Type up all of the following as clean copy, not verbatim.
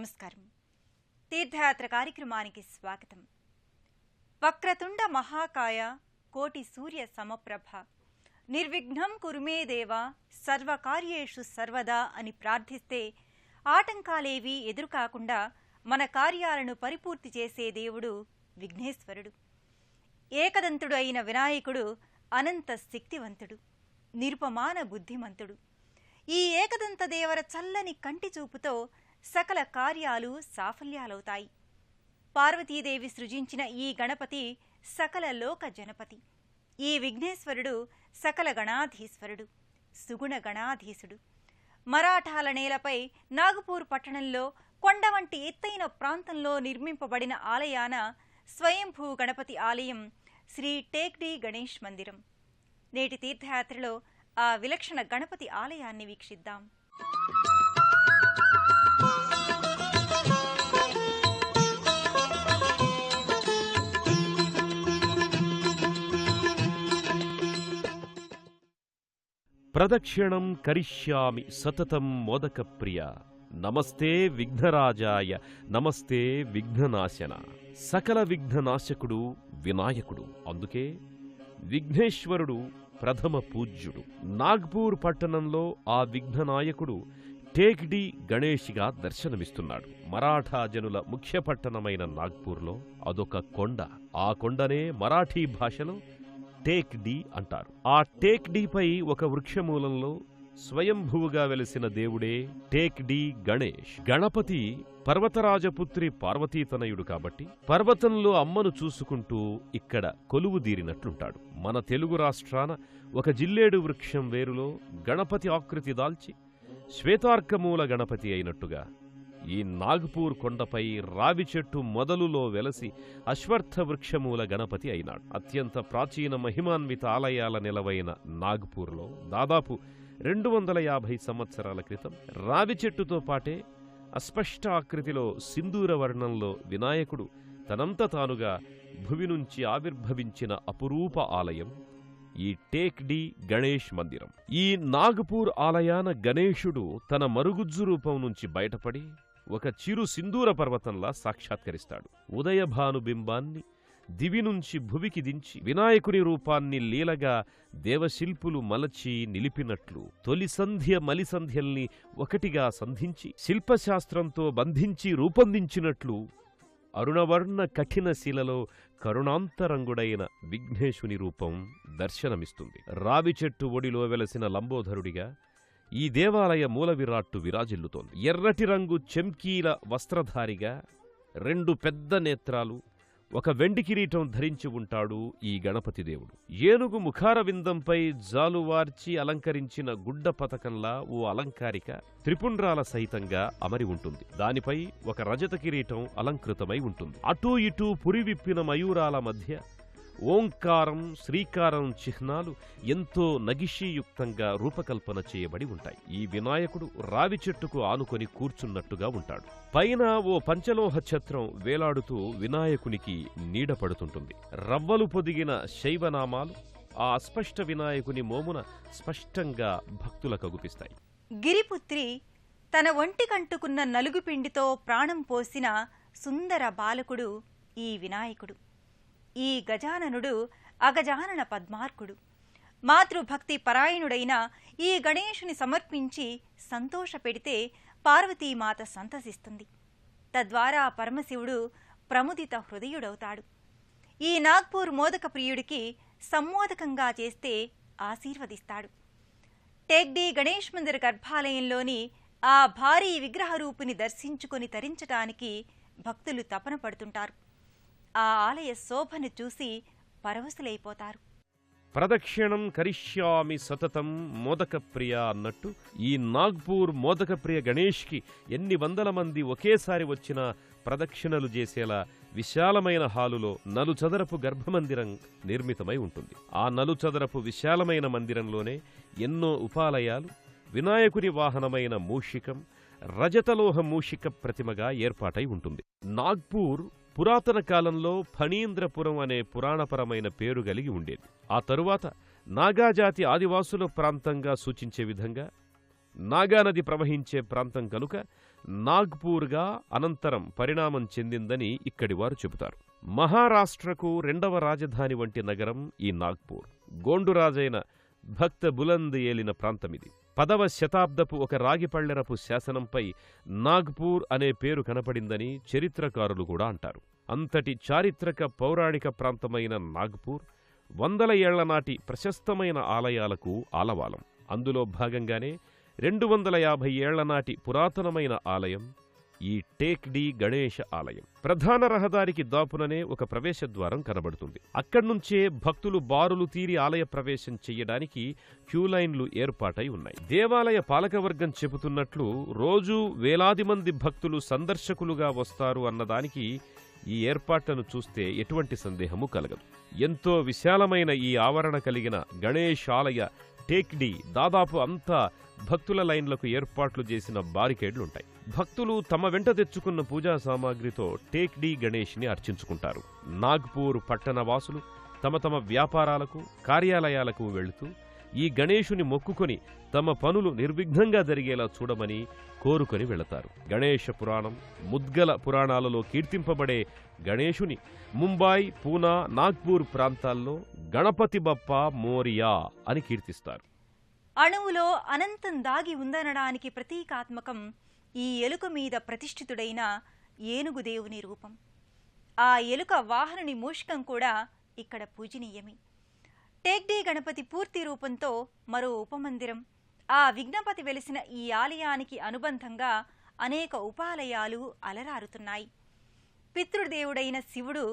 నమస్కారం. తీర్థయాత్ర కార్యక్రమానికి స్వాగతం. వక్రతుండ మహాకాయ కోటి సూర్య సమప్రభ నిర్విఘ్నం కురుమే దేవ సర్వకార్యేషు సర్వదా అని ప్రార్థిస్తే ఆటంకాలేవీ ఎదురుకాకుండా మన కార్యాలను పరిపూర్తి చేసే దేవుడు విఘ్నేశ్వరుడు. ఏకదంతుడు అయిన వినాయకుడు అనంత శక్తివంతుడు, నిరుపమాన బుద్ధిమంతుడు. ఈ ఏకదంత దేవర చల్లని కంటి చూపుతో సకల కార్యాలు సాఫల్యాలవుతాయి. పార్వతీదేవి సృజించిన ఈ గణపతి సకల లోక జనపతి. ఈ విఘ్నేశ్వరుడు సకల గణాధీశ్వరుడు, సుగుణ గణాధీశుడు. మరాఠాల నేలపై నాగపూర్ పట్టణంలో కొండ వంటి ఎత్తైన ప్రాంతంలో నిర్మింపబడిన ఆలయాన స్వయంభూ గణపతి ఆలయం శ్రీ టేక్డీ గణేష్ మందిరం. నేటి తీర్థయాత్రలో ఆ విలక్షణ గణపతి ఆలయాన్ని వీక్షిద్దాం. ప్రదక్షిణం కరిష్యామి సతతం మోదకప్రియ. నమస్తే విఘ్నరాజాయ, నమస్తే విఘ్ననాశన. సకల విఘ్ననాశకుడు వినాయకుడు, అందుకే విఘ్నేశ్వరుడు ప్రథమ పూజ్యుడు. నాగ్పూర్ పట్టణంలో ఆ విఘ్ననాయకుడు టేక్డీ గణేష్గా దర్శనమిస్తున్నాడు. మరాఠా జనుల ముఖ్య పట్టణమైన నాగ్పూర్లో అదొక కొండ. ఆ కొండనే మరాఠీ భాషలో టేక్డీ అంటారు. ఆ టేక్డీపై ఒక వృక్షమూలంలో స్వయంభువుగా వెలిసిన దేవుడే టేక్డీ గణేష్. గణపతి పర్వతరాజపుత్రి పార్వతీతనయుడు కాబట్టి పర్వతంలో అమ్మను చూసుకుంటూ ఇక్కడ కొలువుదీరినట్లుంటాడు. మన తెలుగు రాష్ట్రాన ఒక జిల్లేడు వృక్షం వేరులో గణపతి ఆకృతి దాల్చి శ్వేతార్కమూల గణపతి అయినట్టుగా ఈ నాగ్పూర్ కొండపై రావి చెట్టు మొదలులో వెలసి అశ్వత్థ వృక్షమూల గణపతి అయినాడు. అత్యంత ప్రాచీన మహిమాన్విత ఆలయాల నెలవైన నాగ్పూర్లో దాదాపు 250 సంవత్సరాల క్రితం రావి చెట్టుతో పాటే అస్పష్ట ఆకృతిలో సింధూర వర్ణంలో వినాయకుడు తనంత తానుగా భువి నుంచి ఆవిర్భవించిన అపురూప ఆలయం ఈ టేక్డీ గణేష్ మందిరం. ఈ నాగ్పూర్ ఆలయాన గణేశుడు తన మరుగుజ్జు రూపం నుంచి బయటపడి ఒక చిరు సింధూర పర్వతంలా సాక్షాత్కరిస్తాడు. ఉదయభానుబింబాన్ని దివి నుంచి భువికి దించి వినాయకుని రూపాన్ని లీలగా దేవశిల్పులు మలచి నిలిపినట్లు తొలి సంధ్య మలిసంధ్యల్ని ఒకటిగా సంధించి శిల్పశాస్త్రంతో బంధించి రూపొందించినట్లు అరుణవర్ణ కఠిన శిలలో కరుణాంతరంగుడైన విఘ్నేశుని రూపం దర్శనమిస్తుంది. రావి చెట్టు ఒడిలో వెలసిన లంబోదరుడిగా ఈ దేవాలయ మూల విరాట్టు విరాజిల్లుతోంది. ఎర్రటి రంగు చెంకీల వస్త్రధారిగా 2 పెద్ద నేత్రాలు, ఒక వెండి కిరీటం ధరించి ఉంటాడు ఈ గణపతి దేవుడు. ఏనుగు ముఖార విందంపై జాలువార్చి అలంకరించిన గుడ్డ పతకంలా ఓ అలంకారిక త్రిపుండ్రాల సహితంగా అమరి ఉంటుంది. దానిపై ఒక రజత కిరీటం అలంకృతమై ఉంటుంది. అటూ ఇటూ పురివిప్పిన మయూరాల మధ్య ఓంకారం, శ్రీకారం చిహ్నాలు ఎంతో నగిషీయుక్తంగా రూపకల్పన చేయబడి ఉంటాయి. ఈ వినాయకుడు రావి చెట్టుకు ఆనుకొని కూర్చున్నట్టుగా ఉంటాడు. పైన ఓ పంచలోహ ఛత్రం వేలాడుతూ వినాయకునికి నీడ పడుతుంటుంది. రవ్వలు పొదిగిన శైవనామాలు ఆ అస్పష్ట వినాయకుని మోమున స్పష్టంగా భక్తులకగుపిస్తాయి. గిరిపుత్రి తన ఒంటికంటుకున్న నలుగుపిండితో ప్రాణం పోసిన సుందర బాలకుడు ఈ వినాయకుడు. ఈ గజాననుడు అగజానన పద్మార్కుడు. మాతృభక్తి పరాయణుడైన ఈ గణేశుని సమర్పించి సంతోషపెడితే పార్వతీమాత సంతసిస్తుంది. తద్వారా పరమశివుడు ప్రముదిత హృదయుడవుతాడు. ఈ నాగ్పూర్ మోదక ప్రియుడికి సమ్మోదకంగా చేస్తే ఆశీర్వదిస్తాడు. టేక్డీ గణేష్ మందిర గర్భాలయంలోని ఆ భారీ విగ్రహరూపుని దర్శించుకొని తరించటానికి భక్తులు తపన పడుతుంటారు. ఆ ఆలయ శోభను చూసి పరవశులైపోతారు. ప్రదక్షిణం కరిష్యామి సతతం మోదకప్రియ అన్నట్టు ఈ నాగ్పూర్ మోదకప్రియ గణేష్కి ఎన్ని వందల మంది ఒకేసారి వచ్చినా ప్రదక్షిణలు చేసేలా విశాలమైన హాలులో నలుచదరపు గర్భమందిరం నిర్మితమై ఉంటుంది. ఆ నలుచదరపు విశాలమైన మందిరంలోనే ఎన్నో ఉపాలయాలు, వినాయకుని వాహనమైన మూషికం, రజతలోహ మూషిక ప్రతిమగా ఏర్పాటై ఉంటుంది. నాగ్పూర్ పురాతన కాలంలో ఫణీంద్రపురం అనే పురాణపరమైన పేరు కలిగి ఉండేది. ఆ తరువాత నాగాజాతి ఆదివాసుల ప్రాంతంగా సూచించే విధంగా నాగానది ప్రవహించే ప్రాంతం కనుక నాగ్పూర్గా అనంతరం పరిణామం చెందిందని ఇక్కడివారు చెబుతారు. మహారాష్ట్రకు రెండవ రాజధాని వంటి నగరం ఈ నాగ్పూర్. గోండురాజైన భక్త బులంద్ ఏలిన ప్రాంతమిది. 10వ శతాబ్దపు ఒక రాగిపళ్లెరపు శాసనంపై నాగ్పూర్ అనే పేరు కనపడిందని చరిత్రకారులు కూడా అంటారు. అంతటి చారిత్రక పౌరాణిక ప్రాంతమైన నాగ్పూర్ వందల ఏళ్ల నాటి ప్రశస్తమైన ఆలయాలకు ఆలవాలం. అందులో భాగంగానే 250 ఏళ్ల నాటి పురాతనమైన ఆలయం ఈ టేక్డీ గణేశ ఆలయం. ప్రధాన రహదారికి దాపుననే ఒక ప్రవేశద్వారం కనబడుతుంది. అక్కడ్నుంచే భక్తులు బారులు తీరి ఆలయ ప్రవేశం చెయ్యడానికి క్యూలైన్లు ఏర్పాటై ఉన్నాయి. దేవాలయ పాలకవర్గం చెబుతున్నట్లు రోజూ వేలాది మంది భక్తులు సందర్శకులుగా వస్తారు అన్నదానికి ఈ ఏర్పాట్లను చూస్తే ఎటువంటి సందేహము కలగదు. ఎంతో విశాలమైన ఈ ఆవరణ కలిగిన గణేష్ ఆలయ టేక్డీ దాదాపు అంతా భక్తుల లైన్లకు ఏర్పాట్లు చేసిన బారికేడ్లుంటాయి. భక్తులు తమ వెంట తెచ్చుకున్న పూజా సామాగ్రితో టేక్డీ గణేష్ని అర్చించుకుంటారు. నాగ్పూర్ పట్టణవాసులు తమ తమ వ్యాపారాలకు కార్యాలయాలకు వెళుతూ ఈ గణేశుని మొక్కుకొని తమ పనులు నిర్విఘ్నంగా జరిగేలా చూడమని కోరుకొని వెళతారు. గణేశ పురాణం, ముద్గల పురాణాలలో కీర్తింపబడే గణేశుని ముంబాయి, పూనా, నాగ్పూర్ ప్రాంతాల్లో గణపతి బప్ప మోరియా అని కీర్తిస్తారు. అణువులో అనంతం దాగి ఉందనడానికి ప్రతీకాత్మకం ఈ ఎలుక మీద ప్రతిష్ఠితుడైన ఏనుగు దేవుని రూపం. ఆ ఎలుక వాహనుని మూషికం కూడా ఇక్కడ పూజనీయమే. టేక్డీ గణపతి పూర్తి రూపంతో మరో ఉపమందిరం, ఆ విఘ్నపతి వెలిసిన ఈ ఆలయానికి అనుబంధంగా అనేక ఉపాలయాలు అలరారుతున్నాయి. పితృదేవుడైన శివుడు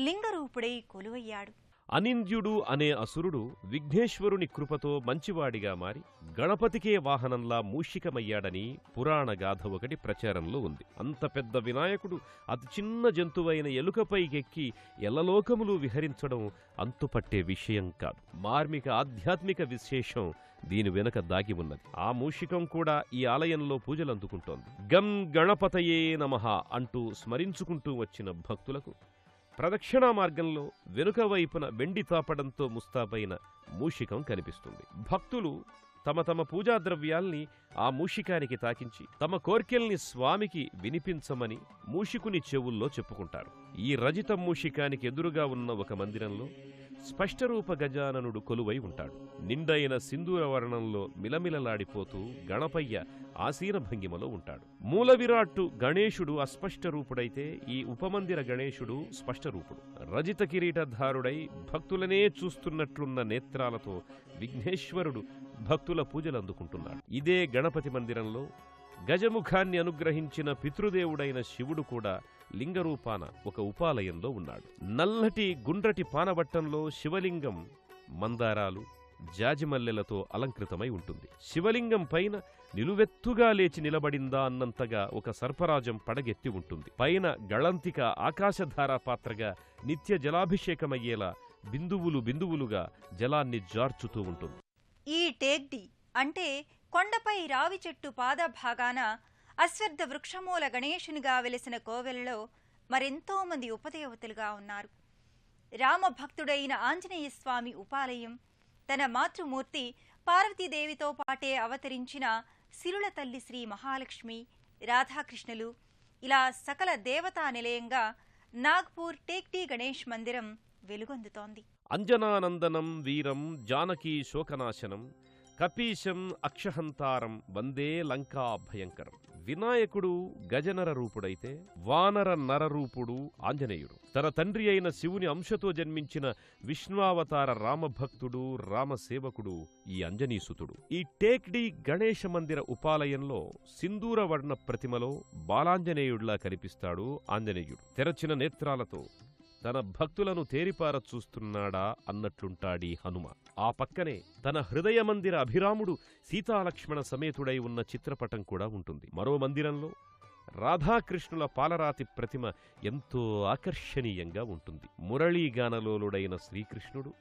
లింగరూపుడై కొలువయ్యాడు. అనింద్యుడు అనే అసురుడు విఘ్నేశ్వరుని కృపతో మంచివాడిగా మారి గణపతికే వాహనంలా మూషికమయ్యాడని పురాణగాథ ఒకటి ప్రచారంలో ఉంది. అంత పెద్ద వినాయకుడు అతి చిన్న జంతువైన ఎలుకపైకెక్కి ఎల్లలోకములు విహరించడం అంతుపట్టే విషయం కాదు. మార్మిక ఆధ్యాత్మిక విశేషం దీని వెనుక దాగి ఉన్నది. ఆ మూషికం కూడా ఈ ఆలయంలో పూజలందుకుంటోంది. గం గణపతయే నమః అంటూ స్మరించుకుంటూ వచ్చిన భక్తులకు ప్రదక్షిణా మార్గంలో వెనుక వైపున వెండి తాపడంతో ముస్తాబైన మూషికం కనిపిస్తుంది. భక్తులు తమ తమ పూజా ద్రవ్యాల్ని ఆ మూషికానికి తాకించి తమ కోర్కెల్ని స్వామికి వినిపించమని మూషికుని చెవుల్లో చెప్పుకుంటారు. ఈ రజిత మూషికానికి ఎదురుగా ఉన్న ఒక మందిరంలో స్పష్టరూప గజాననుడు కొలువై ఉంటాడు. నిండైన సింధూర వర్ణంలో మిలమిలలాడిపోతూ గణపయ్య ఆసీన భంగిమలో ఉంటాడు. మూల విరాట్టు గణేశుడు అస్పష్టరూపుడైతే ఈ ఉపమందిర గణేశుడు స్పష్టరూపుడు. రజిత కిరీటధారుడై భక్తులనే చూస్తున్నట్లున్న నేత్రాలతో విఘ్నేశ్వరుడు భక్తుల పూజలందుకుంటున్నాడు. ఇదే గణపతి మందిరంలో గజముఖాన్ని అనుగ్రహించిన పితృదేవుడైన శివుడు కూడా లింగరూపాన ఒక ఉపాలయంలో ఉన్నాడు. నల్లటి గుండ్రటి పానవట్టంలో శివలింగం మందారాలు, జాజిమల్లెలతో అలంకృతమై ఉంటుంది. శివలింగం పైన నిలువెత్తుగా లేచి నిలబడిందా అన్నంతగా ఒక సర్పరాజం పడగెత్తి ఉంటుంది. పైన గళంతిక ఆకాశధారా పాత్రగా నిత్య జలాభిషేకమయ్యేలా బిందువులు బిందువులుగా జలాన్ని జార్చుతూ ఉంటుంది. ఈ టేక్డీ అంటే కొండపై రావి చెట్టు పాదభాగాన అశ్వత్థ వృక్షమూల గణేశునిగా వెలిసిన కోవెలలో మరెంతో మంది ఉపదేవతలుగా ఉన్నారు. రామభక్తుడైన ఆంజనేయస్వామి ఉపాలయం, తన మాతృమూర్తి పార్వతీదేవితో పాటే అవతరించిన సిరుల తల్లి శ్రీ మహాలక్ష్మి, రాధాకృష్ణులు ఇలా సకల దేవతా నిలయంగా నాగ్పూర్ టేక్డీ గణేష్ మందిరం వెలుగొందుతోంది. అంజనానందనం వీరం జానకీ శోకనాశనం కపీశం అక్షహంతారం వందే లంకా భయంకరం. వినాయకుడు గజనర రూపుడైతే వానర నరరూపుడు ఆంజనేయుడు. తన తండ్రి అయిన శివుని అంశతో జన్మించిన విష్ణువావతార రామభక్తుడు, రామసేవకుడు ఈ అంజనీసుతుడు. ఈ టేక్డీ గణేశ మందిర ఉపాలయంలో సింధూరవర్ణ ప్రతిమలో బాలాంజనేయుడిలా కనిపిస్తాడు ఆంజనేయుడు. తెరచిన నేత్రాలతో తన భక్తులను తేరిపార చూస్తున్నాడా అన్నట్లుంటాడీ హనుమ. ఆ పక్కనే తన హృదయ మందిర అభిరాముడు సీతాలక్ష్మణ సమేతుడై ఉన్న చిత్రపటం కూడా ఉంటుంది. మరో మందిరంలో రాధాకృష్ణుల పాలరాతి ప్రతిమ ఎంతో ఆకర్షణీయంగా ఉంటుంది. మురళీగానలోలుడైన శ్రీకృష్ణుడు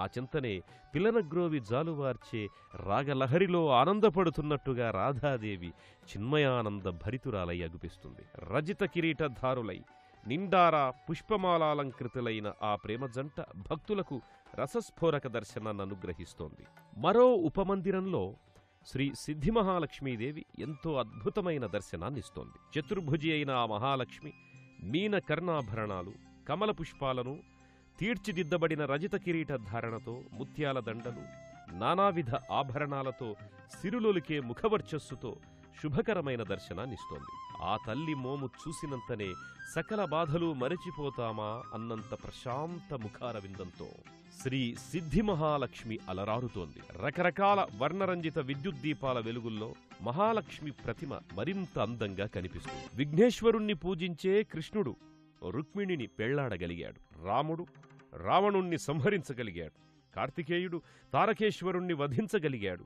ఆ చింతనే పిల్లనగ్రోవి జాలువార్చే రాగలహరిలో ఆనందపడుతున్నట్టుగా రాధాదేవి చిన్మయానంద భరితురాలై అగుపిస్తుంది. రజిత కిరీటధారులై నిండారా పుష్పమాలాలంకృతులైన ఆ ప్రేమ జంట భక్తులకు రసస్ఫోరక దర్శనాన్ని అనుగ్రహిస్తోంది. మరో ఉపమందిరంలో శ్రీ సిద్ధిమహాలక్ష్మీదేవి ఎంతో అద్భుతమైన దర్శనాన్నిస్తోంది. చతుర్భుజి అయిన ఆ మహాలక్ష్మి మీన కర్ణాభరణాలు, కమల పుష్పాలను, తీర్చిదిద్దబడిన రజిత కిరీట ధారణతో, ముత్యాల దండలు, నానావిధ ఆభరణాలతో, సిరులొలికే ముఖవర్చస్సుతో శుభకరమైన దర్శనాన్నిస్తోంది. ఆ తల్లి మోము చూసినంతనే సకల బాధలు మరచిపోతామా అన్నంత ప్రశాంత ముఖారవిందంతో శ్రీ సిద్ధిమహాలక్ష్మి అలరారుతోంది. రకరకాల వర్ణరంజిత విద్యుద్దీపాల వెలుగుల్లో మహాలక్ష్మి ప్రతిమ మరింత అందంగా కనిపిస్తుంది. విఘ్నేశ్వరుణ్ణి పూజించే కృష్ణుడు రుక్మిణిని పెళ్లాడగలిగాడు. రాముడు రావణుణ్ణి సంహరించగలిగాడు. కార్తికేయుడు తారకేశ్వరుణ్ణి వధించగలిగాడు.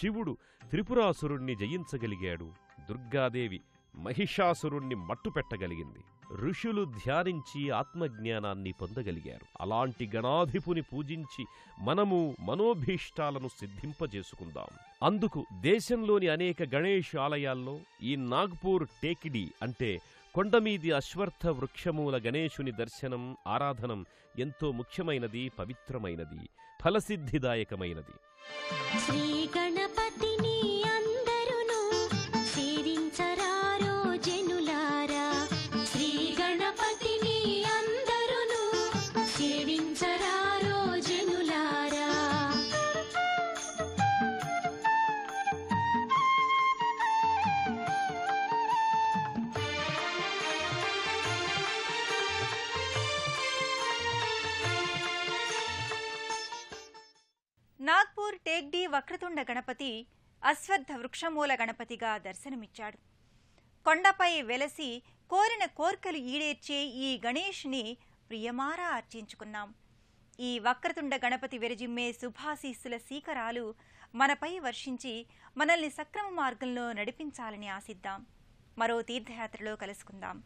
శివుడు త్రిపురాసురుణ్ణి జయించగలిగాడు. దుర్గాదేవి మహిషాసురుణ్ణి మట్టుపెట్టగలిగింది. ఋషులు ధ్యానించి ఆత్మజ్ఞానాన్ని పొందగలిగారు. అలాంటి గణాధిపుని పూజించి మనము మనోభీష్టాలను సిద్ధింపజేసుకుందాం. అందుకు దేశంలోని అనేక గణేష్ ఆలయాల్లో ఈ నాగ్పూర్ టేకిడి అంటే కొండమీది అశ్వత్థ వృక్షమూల గణేశుని దర్శనం, ఆరాధనం ఎంతో ముఖ్యమైనది, పవిత్రమైనది, ఫలసిద్ధిదాయకమైనది. శ్రీ గణపతిని అందరును సేవించరారో జనులారా, శ్రీ గణపతిని అందరును సేవించరారో జనులారా. నాగ్పూర్ టేక్డీ వక్రతుండ గణపతి అశ్వత్థ వృక్షమూల గణపతిగా దర్శనమిచ్చాడు. కొండపై వెలసి కోరిన కోర్కెలు ఈడేర్చే ఈ గణేష్ని ప్రియమారా అర్చించుకున్నాం. ఈ వక్రతుండ గణపతి విరజిమ్మే శుభాశీస్సుల శీకరాలు మనపై వర్షించి మనల్ని సక్రమ మార్గంలో నడిపించాలని ఆశిద్దాం. మరో తీర్థయాత్రలో కలుసుకుందాం.